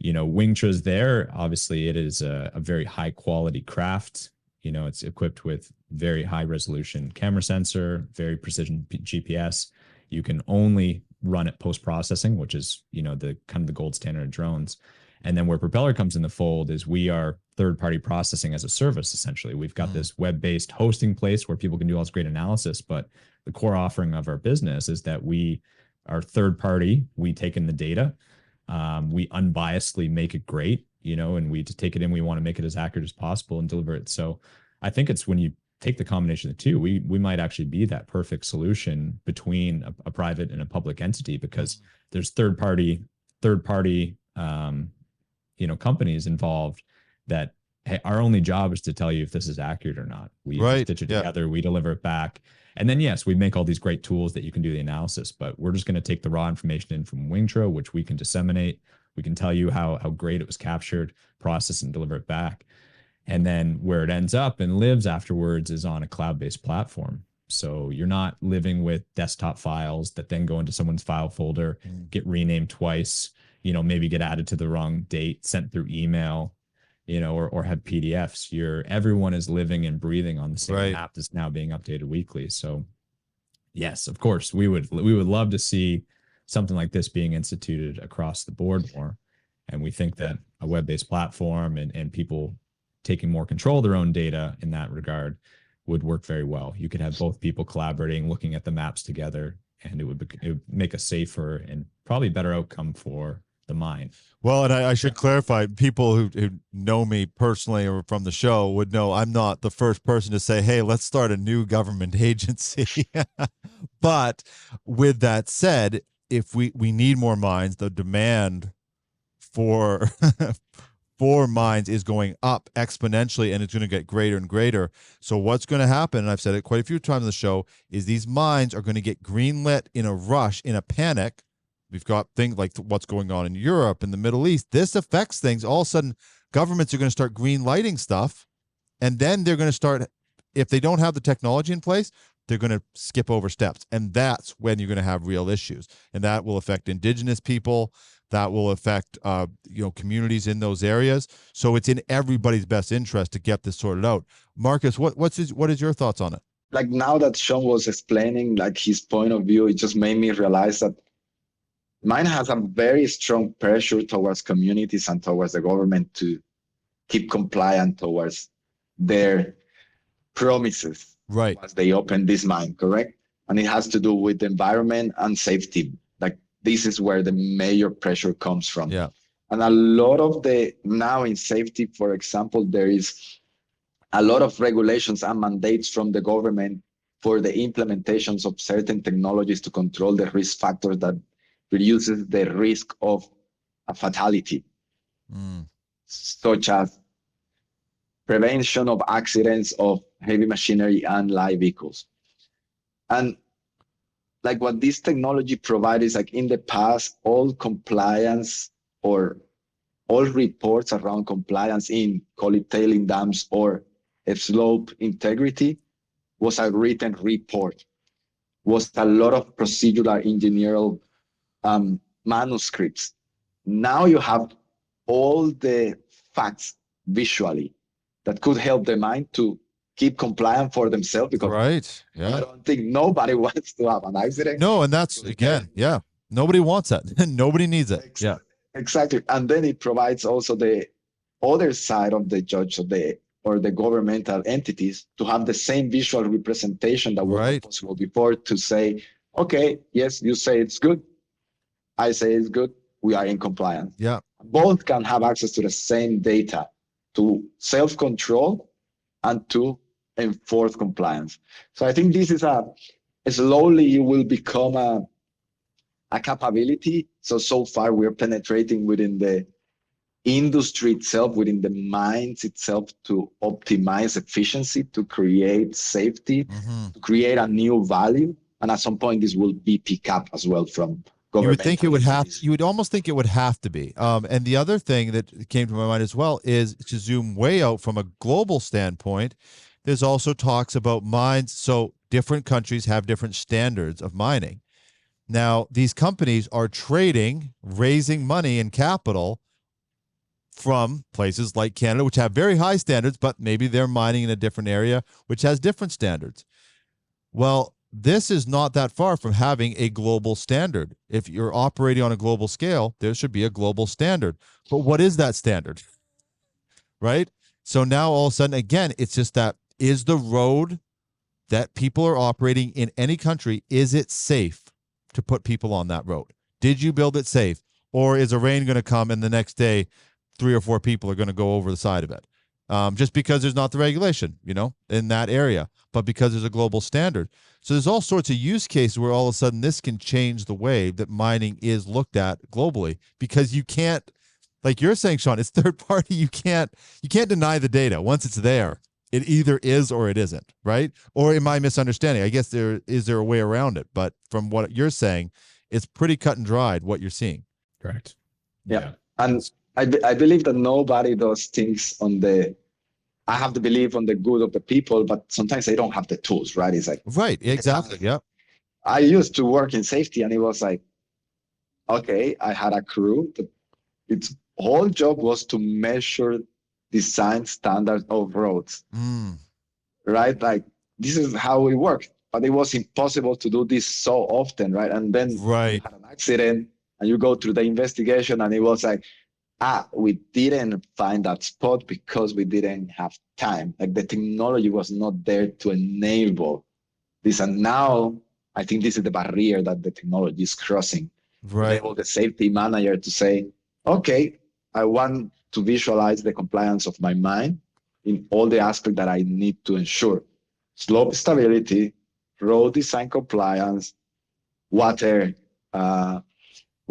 Wingtra's there, obviously it is a very high quality craft. It's equipped with very high resolution camera sensor, very precision GPS. You can only run it post-processing, which is, the kind of the gold standard of drones. And then where Propeller comes in the fold is we are third-party processing as a service, essentially. We've got this web-based hosting place where people can do all this great analysis, but the core offering of our business is that we are third-party. We take in the data. We unbiasedly make it great, and we just take it in. We want to make it as accurate as possible and deliver it. So I think it's when you take the combination of the two, we might actually be that perfect solution between a private and a public entity, because there's third party, companies involved that, hey, our only job is to tell you if this is accurate or not. We stitch it together, we deliver it back. And then, yes, we make all these great tools that you can do the analysis, but we're just going to take the raw information in from Wingtra, which we can disseminate. We can tell you how great it was captured, process, and deliver it back. And then where it ends up and lives afterwards is on a cloud-based platform. So you're not living with desktop files that then go into someone's file folder, get renamed twice, maybe get added to the wrong date, sent through email, or have PDFs. Everyone is living and breathing on the same app that's now being updated weekly. So yes, of course, we would love to see something like this being instituted across the board more. And we think that a web-based platform and people taking more control of their own data in that regard would work very well. You could have both people collaborating, looking at the maps together, and it would make a safer and probably better outcome for the mine.
Well, and I should clarify, people who know me personally or from the show would know I'm not the first person to say, hey, let's start a new government agency. But with that said, if we need more mines, the demand for mines is going up exponentially, and it's going to get greater and greater. So what's going to happen, and I've said it quite a few times on the show, is these mines are going to get greenlit in a rush, in a panic. We've got things like what's going on in Europe and the Middle East. This affects things. All of a sudden, governments are going to start green lighting stuff, and then they're going to start, if they don't have the technology in place, they're going to skip over steps. And that's when you're going to have real issues. And that will affect indigenous people. That will affect communities in those areas. So it's in everybody's best interest to get this sorted out. Marcus, what is your thoughts on it?
Like, now that Shaun was explaining like his point of view, it just made me realize that mine has a very strong pressure towards communities and towards the government to keep compliant towards their promises as they open this mine, correct? And it has to do with the environment and safety. Like, this is where the major pressure comes from.
Yeah.
And a lot of now in safety, for example, there is a lot of regulations and mandates from the government for the implementations of certain technologies to control the risk factors that reduces the risk of a fatality, such as prevention of accidents of heavy machinery and light vehicles. And like what this technology provides is like in the past, all compliance or all reports around compliance in, call it tailing dams or a slope integrity, was a written report, was a lot of procedural engineering manuscripts. Now you have all the facts visually that could help the mine to keep compliant for themselves, because I don't think nobody wants to have an accident.
No, and that's again, nobody wants that. Nobody needs it.
Exactly. And then it provides also the other side of the judge or the governmental entities to have the same visual representation that was not possible before, to say, okay, yes, you say it's good, I say it's good, we are in compliance.
Yeah.
Both can have access to the same data to self-control and to enforce compliance. So I think this is slowly it will become a capability. So far we're penetrating within the industry itself, within the mines itself, to optimize efficiency, to create safety, to create a new value. And at some point this will be picked up as well from government.
You would think it would have, you would almost think it would have to be. And the other thing that came to my mind as well is to zoom way out from a global standpoint. There's also talks about mines. So different countries have different standards of mining. Now, these companies are trading, raising money and capital from places like Canada, which have very high standards, but maybe they're mining in a different area, which has different standards. Well, this is not that far from having a global standard. If you're operating on a global scale, there should be a global standard. But what is that standard? Right? So now all of a sudden, again, it's just that, is the road that people are operating in any country, is it safe to put people on that road? Did you build it safe? Or is a rain going to come and the next day 3 or 4 people are going to go over the side of it? Just because there's not the regulation, in that area, but because there's a global standard. So there's all sorts of use cases where all of a sudden this can change the way that mining is looked at globally, because you can't, like you're saying, Shaun, it's third party. You can't deny the data. Once it's there, it either is or it isn't, right? Or am I misunderstanding? I guess is there a way around it? But from what you're saying, it's pretty cut and dried what you're seeing.
Correct.
Yeah. And I believe that nobody does things I have to believe on the good of the people, but sometimes they don't have the tools, right? It's like,
right, exactly. Yeah.
I used to work in safety, and it was like, okay, I had a crew. Its whole job was to measure design standards of roads, right? Like, this is how it worked, but it was impossible to do this so often, right? And then you had an accident and you go through the investigation, and it was like, we didn't find that spot because we didn't have time. Like, the technology was not there to enable this. And now I think this is the barrier that the technology is crossing.
Right.
Enable the safety manager to say, okay, I want to visualize the compliance of my mine in all the aspects that I need to ensure: slope stability, road design compliance, water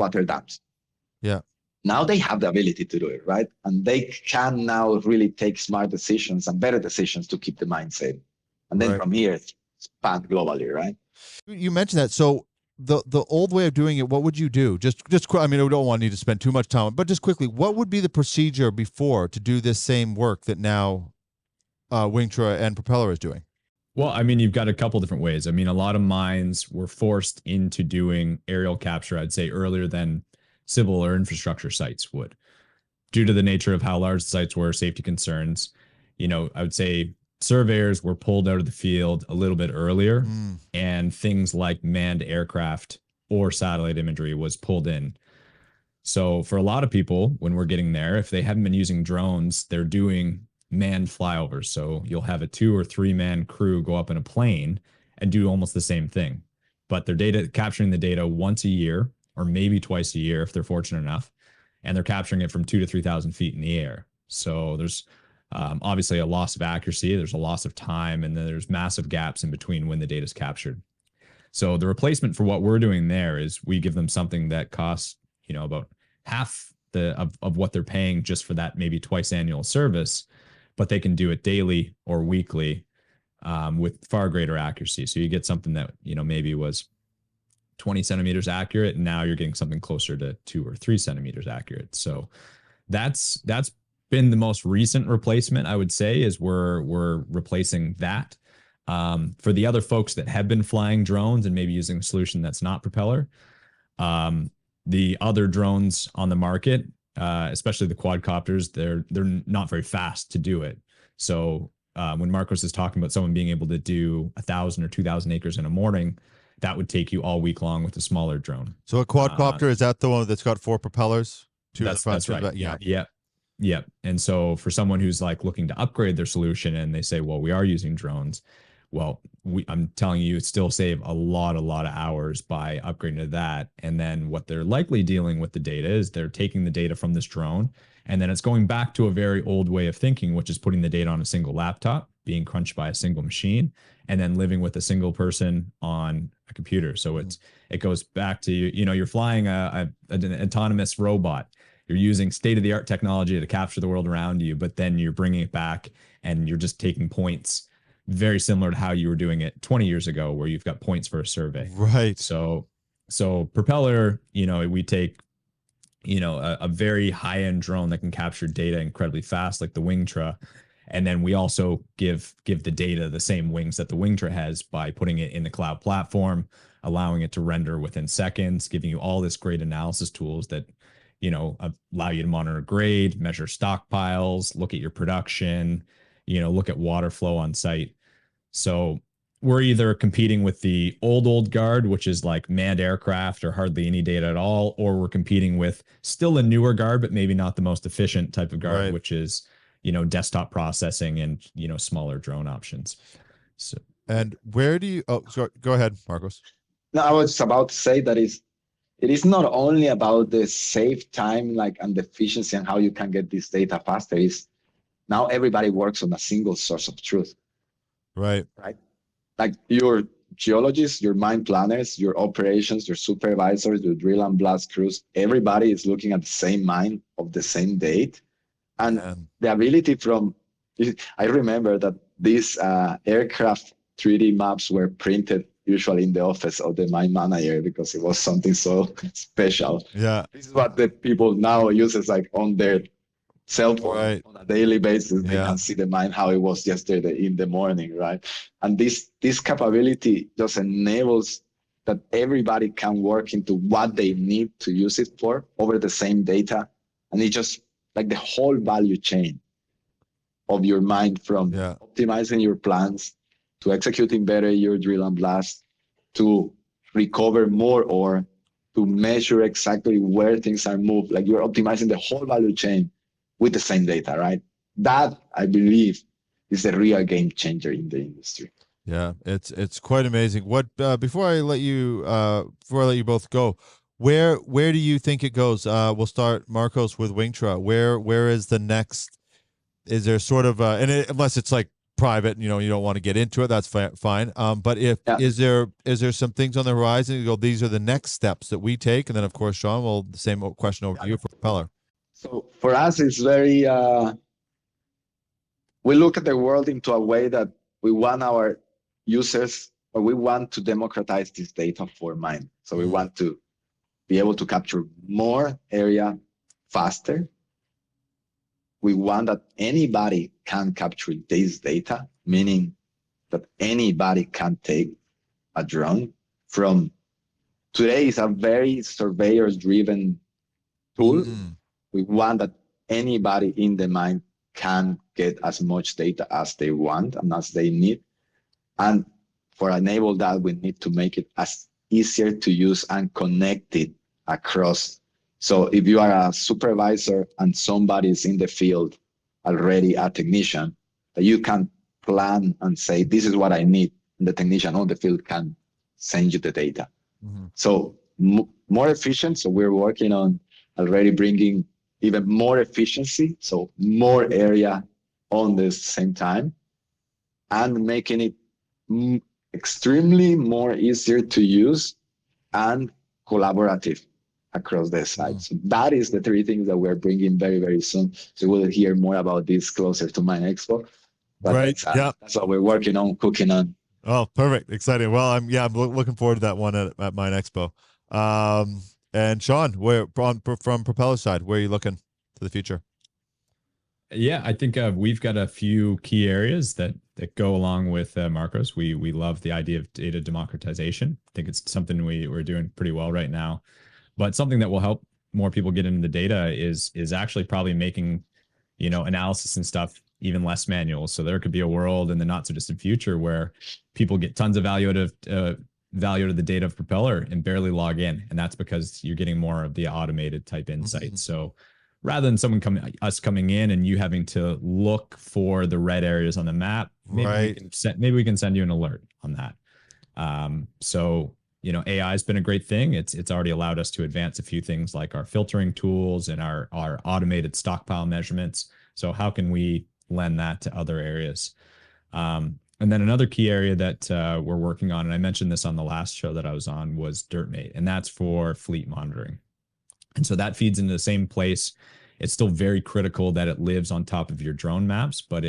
dams.
Yeah.
Now they have the ability to do it, right? And they can now really take smart decisions and better decisions to keep the mine safe. And then from here, expand globally, right?
You mentioned that. So the old way of doing it, what would you do? Just I mean, we don't want you to spend too much time, but just quickly, what would be the procedure before to do this same work that now Wingtra and Propeller is doing?
Well, I mean, you've got a couple different ways. I mean, a lot of mines were forced into doing aerial capture, I'd say, earlier than civil or infrastructure sites would, due to the nature of how large the sites were, safety concerns. I would say surveyors were pulled out of the field a little bit earlier, and things like manned aircraft or satellite imagery was pulled in. So for a lot of people, when we're getting there, if they haven't been using drones, they're doing manned flyovers. So you'll have a 2 or 3 man crew go up in a plane and do almost the same thing, but they're capturing the data once a year, or maybe twice a year if they're fortunate enough. and they're capturing it from 2,000 to 3,000 feet in the air. So there's obviously a loss of accuracy, there's a loss of time, and then there's massive gaps in between when the data is captured. So the replacement for what we're doing there is we give them something that costs, about half of what they're paying just for that maybe twice annual service, but they can do it daily or weekly with far greater accuracy. So you get something that, maybe was 20 centimeters accurate, and now you're getting something closer to 2 or 3 centimeters accurate. So that's been the most recent replacement, I would say, is we're replacing that. For the other folks that have been flying drones and maybe using a solution that's not Propeller, the other drones on the market, especially the quadcopters, they're not very fast to do it. So when Marcos is talking about someone being able to do 1,000 or 2,000 acres in a morning, that would take you all week long with a smaller drone.
So a quadcopter, is that the one that's got 4 propellers?
That's right. Yeah. And so for someone who's like looking to upgrade their solution and they say, well, we are using drones. Well, I'm telling you, it still save a lot of hours by upgrading to that. And then what they're likely dealing with the data is they're taking the data from this drone, and then it's going back to a very old way of thinking, which is putting the data on a single laptop, being crunched by a single machine, and then living with a single person on a computer. So it goes back to, you're flying an autonomous robot. You're using state-of-the-art technology to capture the world around you, but then you're bringing it back and you're just taking points, very similar to how you were doing it 20 years ago, where you've got points for a survey.
Right.
So Propeller, we take, a very high-end drone that can capture data incredibly fast, like the Wingtra. And then we also give the data the same wings that the Wingtra has by putting it in the cloud platform, allowing it to render within seconds, giving you all this great analysis tools that, allow you to monitor grade, measure stockpiles, look at your production, look at water flow on site. So we're either competing with the old guard, which is like manned aircraft or hardly any data at all, or we're competing with still a newer guard, but maybe not the most efficient type of guard, right, which is, desktop processing and, smaller drone options. So,
and where do you, sorry, go ahead, Marcos.
No, I was about to say that it is not only about the save time, and the efficiency and how you can get this data faster. Is now everybody works on a single source of truth.
Right.
Like your geologists, your mine planners, your operations, your supervisors, your drill and blast crews, everybody is looking at the same mine of the same date. And the ability I remember that these aircraft 3D maps were printed usually in the office of the mine manager because it was something so special.
Yeah.
This is what the people now uses on their cell phone, right, on a daily basis. They can see the mine, how it was yesterday in the morning, right? And this capability just enables that everybody can work into what they need to use it for over the same data. And it just the whole value chain of your mine, from optimizing your plans to executing better your drill and blast, to recover more ore, to measure exactly where things are moved. You're optimizing the whole value chain with the same data, right? That, I believe, is a real game changer in the industry.
Yeah, it's quite amazing. What before I let you both go, where do you think it goes? We'll start, Marcos, with Wingtra. Where is the next? Is there sort of unless it's private, you don't want to get into it, that's fine. But is there some things on the horizon? You go, these are the next steps that we take, and then of course, Shaun, the same question over to you for Propeller.
So for us, it's very, we look at the world into a way that we want our users, or we want to democratize this data for mine. So we want to be able to capture more area faster. We want that anybody can capture this data, meaning that anybody can take a drone from today is a very surveyors-driven tool. We want that anybody in the mine can get as much data as they want and as they need. And for enable that, we need to make it as easier to use and connect it across. So if you are a supervisor and somebody is in the field already, a technician, that you can plan and say, this is what I need, and the technician on the field can send you the data. So more efficient. So we're working on already bringing even more efficiency, so more area on the same time, and making it extremely more easier to use and collaborative across the site. So that is the three things that we're bringing very, very soon. So we'll hear more about this closer to Mine Expo. But
Right.
that's what we're working on, cooking on.
Oh, perfect. Exciting. Well, I'm looking forward to that one at Mine Expo. And Shaun, from Propeller side, where are you looking to the future?
Yeah, I think we've got a few key areas that go along with Marcos. We love the idea of data democratization. I think it's something we're doing pretty well right now. But something that will help more people get into the data is actually probably making, analysis and stuff even less manual. So there could be a world in the not so distant future where people get tons of value out of the data of Propeller and barely log in, and that's because you're getting more of the automated type insights. So rather than us coming in and you having to look for the red areas on the map, maybe we can send you an alert on that. So AI has been a great thing. It's already allowed us to advance a few things like our filtering tools and our automated stockpile measurements. So how can we lend that to other areas? And then another key area that we're working on, and I mentioned this on the last show that I was on, was DirtMate, and that's for fleet monitoring. And so that feeds into the same place. It's still very critical that it lives on top of your drone maps, but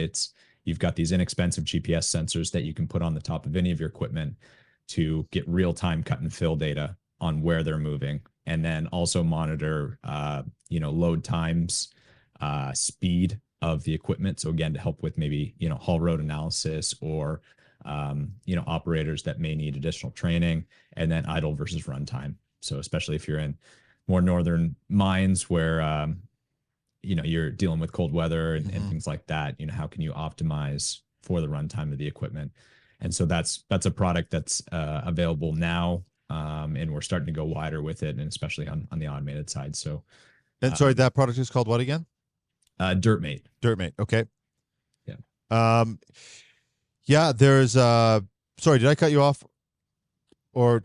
you've got these inexpensive GPS sensors that you can put on the top of any of your equipment to get real-time cut and fill data on where they're moving, and then also monitor, load times, speed of the equipment. So again, to help with maybe, haul road analysis or, operators that may need additional training, and then idle versus runtime. So especially if you're in more northern mines where, you're dealing with cold weather and things like that, how can you optimize for the runtime of the equipment? And so that's a product that's available now, and we're starting to go wider with it, and especially on the automated side. So,
and sorry, that product is called what again?
DirtMate.
DirtMate. Okay.
Yeah.
Yeah. There's sorry, did I cut you off? Or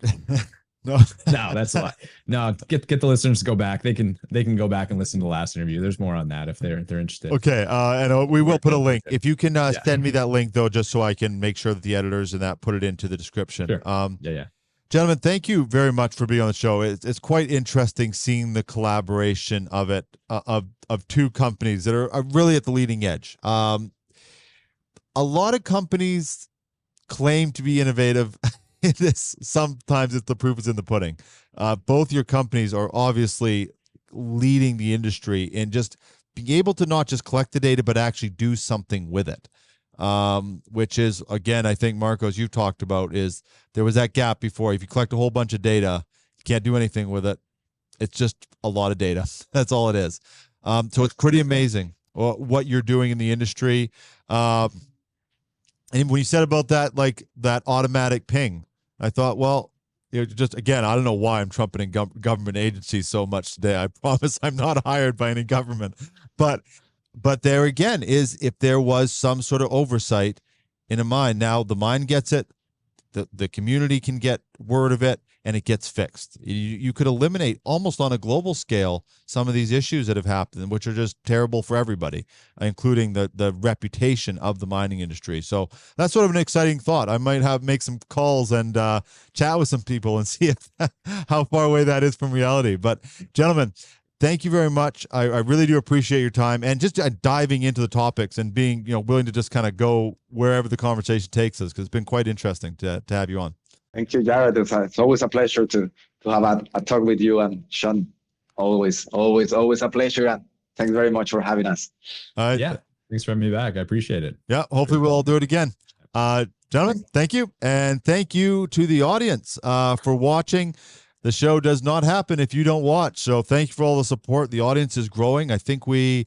no?
No, that's a lot. No, get the listeners to go back. They can go back and listen to the last interview. There's more on that if they're interested.
Okay. And we will put a link. If you can send me that link though, just so I can make sure that the editors and that put it into the description.
Sure. Yeah.
Gentlemen, thank you very much for being on the show. It's quite interesting seeing the collaboration of it, of two companies that are really at the leading edge. A lot of companies claim to be innovative. Sometimes it's the proof is in the pudding. Both your companies are obviously leading the industry in just being able to not just collect the data, but actually do something with it. Which is, again, I think, Marcos, you've talked about, is there was that gap before. If you collect a whole bunch of data, you can't do anything with it. It's just a lot of data. That's all it is. So it's pretty amazing what you're doing in the industry. And when you said about that, like that automatic ping, I thought, well, just again, I don't know why I'm trumpeting government agencies so much today. I promise I'm not hired by any government, but there again is, if there was some sort of oversight in a mine, now the mine gets it, the community can get word of it, and it gets fixed. You could eliminate almost on a global scale some of these issues that have happened, which are just terrible for everybody, including the reputation of the mining industry. So that's sort of an exciting thought. I might make some calls and chat with some people and see how far away that is from reality. But gentlemen, thank you very much. I really do appreciate your time and just diving into the topics and being willing to just kind of go wherever the conversation takes us, because it's been quite interesting to have you on.
Thank you, Jared. It's always a pleasure to have a talk with you, and Shaun. Always a pleasure. And thanks very much for having us.
Yeah, thanks for having me back. I appreciate it.
Yeah, hopefully we'll all do it again. Gentlemen, thank you. And thank you to the audience for watching. The show does not happen if you don't watch. So thank you for all the support. The audience is growing. I think this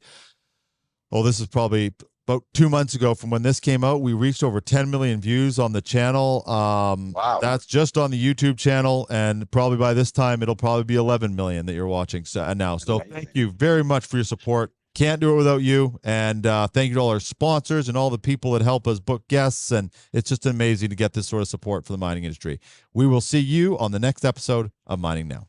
is probably about 2 months ago from when this came out, we reached over 10 million views on the channel.
Wow.
That's just on the YouTube channel. And probably by this time, it'll probably be 11 million that you're watching now. So thank you very much for your support. Can't do it without you. And thank you to all our sponsors and all the people that help us book guests. And it's just amazing to get this sort of support for the mining industry. We will see you on the next episode of Mining Now.